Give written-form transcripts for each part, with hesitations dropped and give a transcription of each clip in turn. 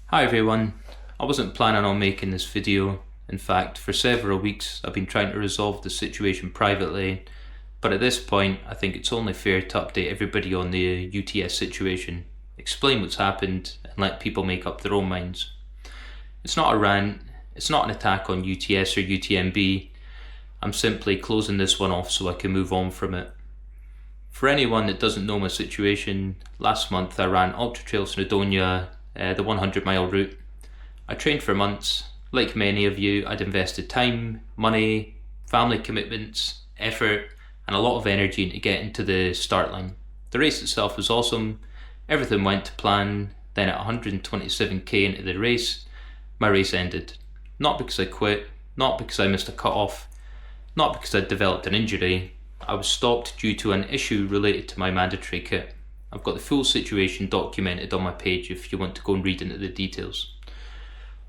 Hi everyone, I wasn't planning on making this video. In fact, for several weeks I've been trying to resolve the situation privately, but at this point I think it's only fair to update everybody on the UTS situation, explain what's happened and let people make up their own minds. It's not a rant, it's not an attack on UTS or UTMB, I'm simply closing this one off so I can move on from it. For anyone that doesn't know my situation, last month I ran Ultra Trail Snowdonia, the 100-mile route. I trained for months. Like many of you, I'd invested time, money, family commitments, effort, and a lot of energy into getting to the start line. The race itself was awesome. Everything went to plan. Then at 127k into the race, my race ended. Not because I quit, not because I missed a cut-off, not because I'd developed an injury. I was stopped due to an issue related to my mandatory kit. I've got the full situation documented on my page if you want to go and read into the details.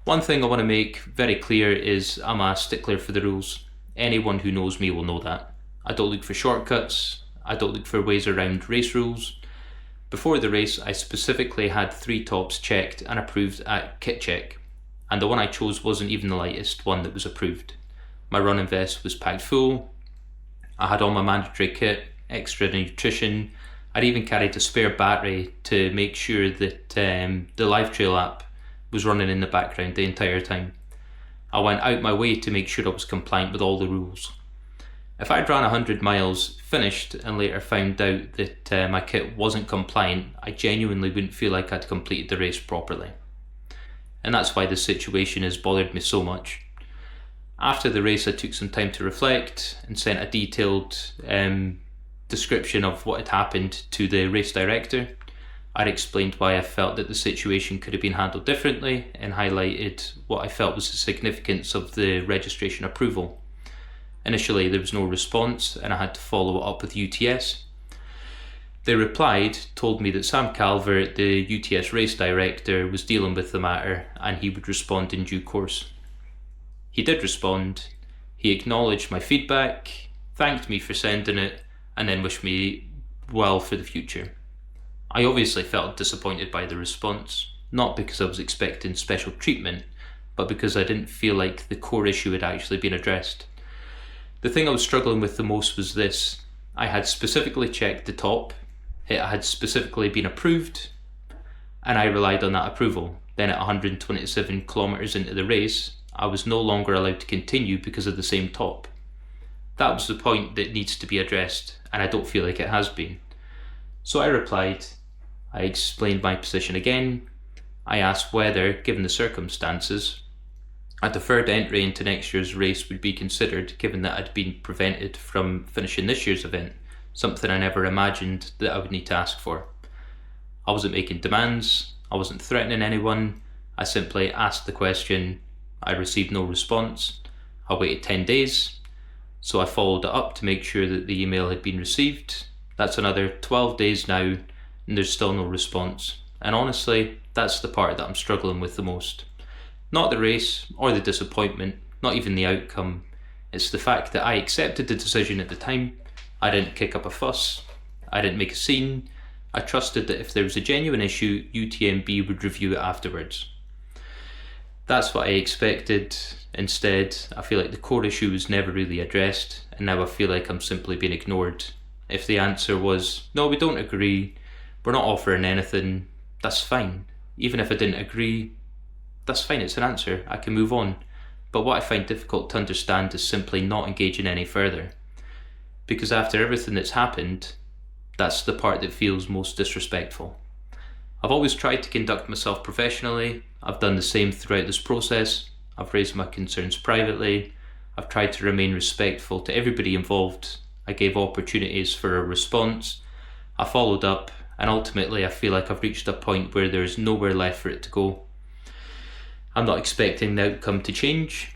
One thing I want to make very clear is I'm a stickler for the rules. Anyone who knows me will know that. I don't look for shortcuts, I don't look for ways around race rules. Before the race I specifically had 3 tops checked and approved at kit check, and the one I chose wasn't even the lightest one that was approved. My running vest was packed full, I had all my mandatory kit, extra nutrition, I'd even carried a spare battery to make sure that the Live Trail app was running in the background the entire time. I went out my way to make sure I was compliant with all the rules. If I'd ran 100 miles, finished, and later found out that my kit wasn't compliant, I genuinely wouldn't feel like I'd completed the race properly. And that's why this situation has bothered me so much. After the race I took some time to reflect and sent a detailed description of what had happened to the race director. I'd explained why I felt that the situation could have been handled differently and highlighted what I felt was the significance of the registration approval. Initially there was no response and I had to follow it up with UTS. They replied, told me that Sam Calvert, the UTS race director, was dealing with the matter and he would respond in due course. He did respond, he acknowledged my feedback, thanked me for sending it, and then wished me well for the future. I obviously felt disappointed by the response, not because I was expecting special treatment, but because I didn't feel like the core issue had actually been addressed. The thing I was struggling with the most was this. I had specifically checked the top, it had specifically been approved, and I relied on that approval. Then at 127 kilometers into the race, I was no longer allowed to continue because of the same top. That was the point that needs to be addressed, and I don't feel like it has been. So I replied, I explained my position again, I asked whether, given the circumstances, a deferred entry into next year's race would be considered given that I'd been prevented from finishing this year's event, something I never imagined that I would need to ask for. I wasn't making demands, I wasn't threatening anyone, I simply asked the question, I received no response, I waited 10 days, so I followed it up to make sure that the email had been received. That's another 12 days now and there's still no response. And honestly, that's the part that I'm struggling with the most. Not the race or the disappointment, not even the outcome. It's the fact that I accepted the decision at the time. I didn't kick up a fuss. I didn't make a scene. I trusted that if there was a genuine issue, UTMB would review it afterwards. That's what I expected. Instead, I feel like the core issue was never really addressed, and now I feel like I'm simply being ignored. If the answer was, no, we don't agree, we're not offering anything, that's fine. Even if I didn't agree, that's fine, it's an answer, I can move on. But what I find difficult to understand is simply not engaging any further. Because after everything that's happened, that's the part that feels most disrespectful. I've always tried to conduct myself professionally, I've done the same throughout this process. I've raised my concerns privately, I've tried to remain respectful to everybody involved, I gave opportunities for a response, I followed up, and ultimately I feel like I've reached a point where there's nowhere left for it to go. I'm not expecting the outcome to change,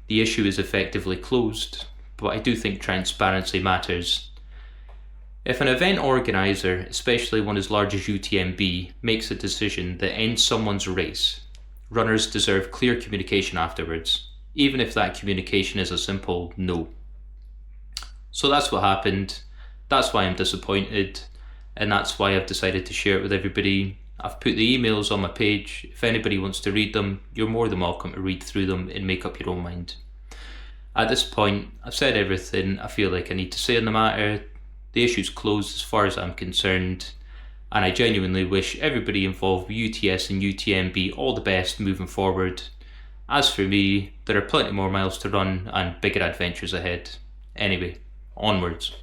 the issue is effectively closed, but I do think transparency matters. If an event organiser, especially one as large as UTMB, makes a decision that ends someone's race, runners deserve clear communication afterwards, even if that communication is a simple no. So that's what happened, that's why I'm disappointed, and that's why I've decided to share it with everybody. I've put the emails on my page. If anybody wants to read them, you're more than welcome to read through them and make up your own mind. At this point, I've said everything I feel like I need to say on the matter. The issue's closed as far as I'm concerned, and I genuinely wish everybody involved with UTS and UTMB all the best moving forward. As for me, there are plenty more miles to run and bigger adventures ahead. Anyway, onwards.